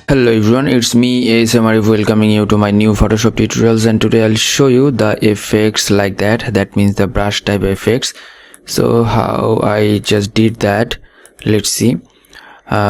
Hello everyone, it's me ASM Arif welcoming you to my new Photoshop tutorials, and today I'll show you the effects like that means the brush type effects. So how I just did that, let's see.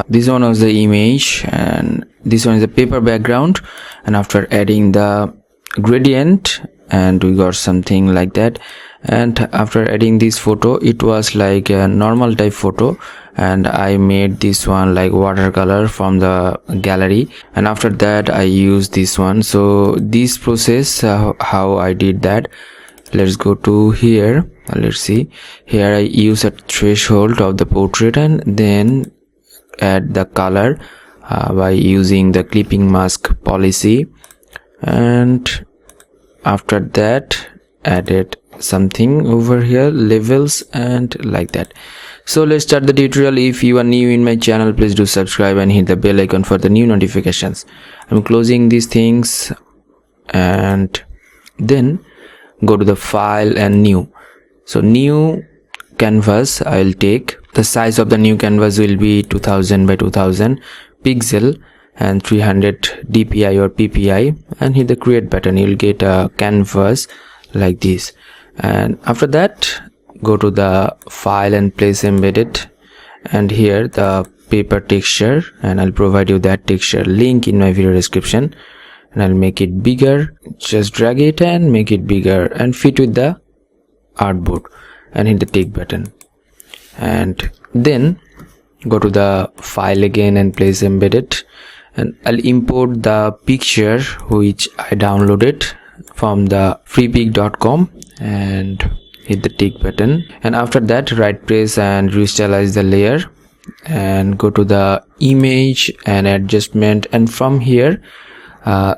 This one was the image and this one is the paper background, and after adding the gradient and we got something like that, and after adding this photo it was like a normal type photo, and I made this one like watercolor from the gallery, and after that I used this one. So this process how I did that, let's go to here. Let's see, here I use a threshold of the portrait and then add the color by using the clipping mask policy, and after that added something over here, levels and like that. So let's start the tutorial. If you are new in my channel, please do subscribe and hit the bell icon for the new notifications. I'm closing these things and then go to the file and new. So new canvas I'll take. The size of the new canvas will be 2000 by 2000 pixel and 300 dpi or ppi, and hit the create button. You'll get a canvas like this, and after that go to the file and place embedded, and here the paper texture, and I'll provide you that texture link in my video description, and I'll make it bigger. Just drag it and make it bigger and fit with the artboard, and hit the tick button, and then go to the file again and place embedded, and I'll import the picture which I downloaded from the freepik.com and hit the tick button, and after that right press and restylize the layer and go to the image and adjustment, and from here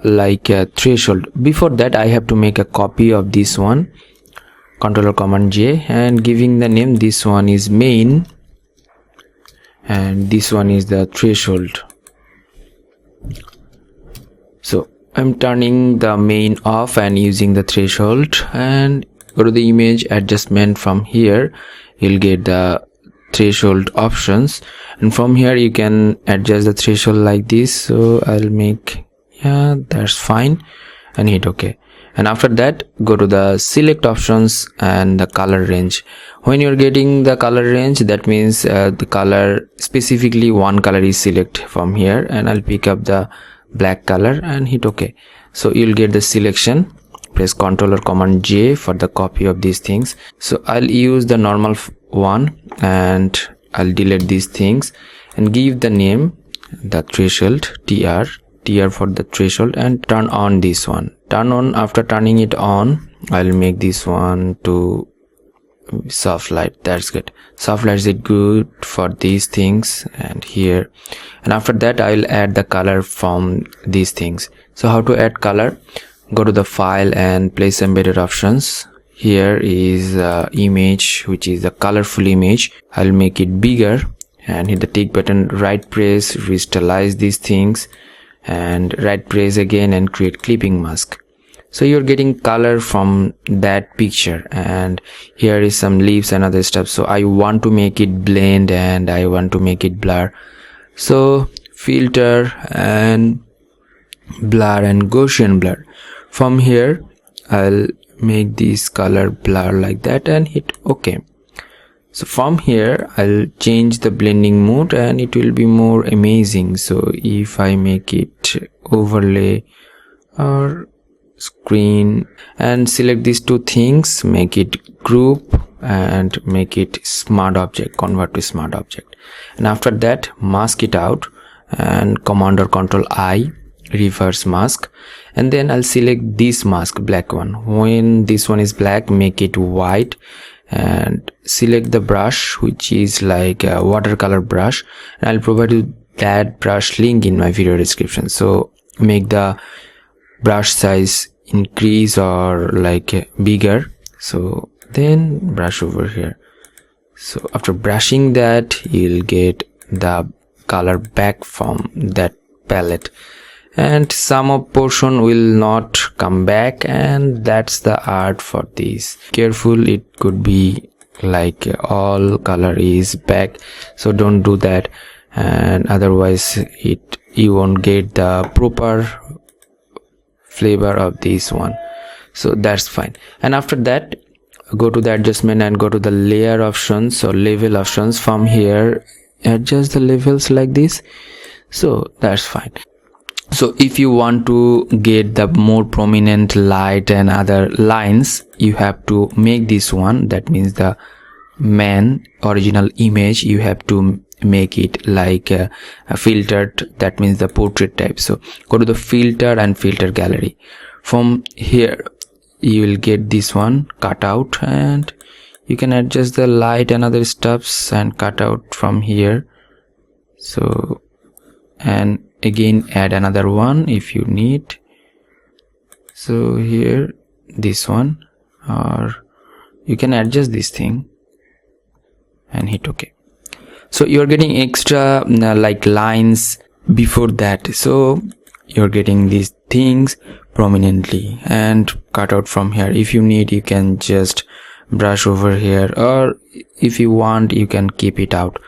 like a threshold. Before that I have to make a copy of this one, Ctrl Command J, and giving the name, this one is main and this one is the threshold. So I'm turning the main off and using the threshold, and go to the image adjustment. From here you'll get the threshold options, and from here you can adjust the threshold like this. So I'll make, yeah, that's fine, and hit OK. And after that go to the select options and the color range. When you're getting the color range, that means the color, specifically one color is select from here, and I'll pick up the black color and hit OK. So you'll get the selection. Press Ctrl or Command J for the copy of these things. So I'll use the normal one and I'll delete these things and give the name the threshold, TR for the threshold, and turn on this one. Turn on. After turning it on, I'll make this one to soft light. That's good. Soft light is good for these things, and here, and after that I'll add the color from these things. So how to add color? Go to the file and place embedded options. Here is image, which is a colorful image. I'll make it bigger and hit the tick button. Right press, restylize these things, and right press again and create clipping mask. So you're getting color from that picture, and here is some leaves and other stuff. So I want to make it blend and I want to make it blur. So filter and blur and Gaussian blur. From here I'll make this color blur like that and hit OK. So from here I'll change the blending mode and it will be more amazing. So if I make it overlay or screen and select these two things, make it group and make it smart object, convert to smart object, and after that mask it out and Command or Ctrl I, reverse mask, and then I'll select this mask, black one. When this one is black, make it white and select the brush, which is like a watercolor brush, and I'll provide you that brush link in my video description. So make the brush size increase or like bigger, so then brush over here. So after brushing that, you'll get the color back from that palette, and some of portion will not come back, and that's the art for this. Careful, it could be like all color is back, so don't do that. and otherwise you won't get the proper flavor of this one. So that's fine. And after that, go to the adjustment and go to the layer options, so level options. From here, adjust the levels like this. So that's fine. So if you want to get the more prominent light and other lines, you have to make this one, that means the main original image, you have to make it like a filtered, that means the portrait type. So go to the filter and filter gallery. From here you will get this one cut out, and you can adjust the light and other stuffs and cut out from here. So, and again add another one if you need. So here this one, or you can adjust this thing and hit OK. So you're getting extra like lines before that, so you're getting these things prominently and cut out from here. If you need, you can just brush over here, or if you want, you can keep it out.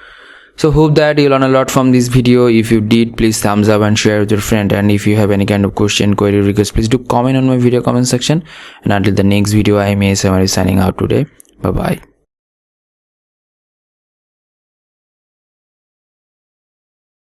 So hope that you learn a lot from this video. If you did, please thumbs up and share with your friend. And if you have any kind of question, query, request, please do comment on my video comment section. And until the next video, I am ASM Arif signing out today. Bye bye.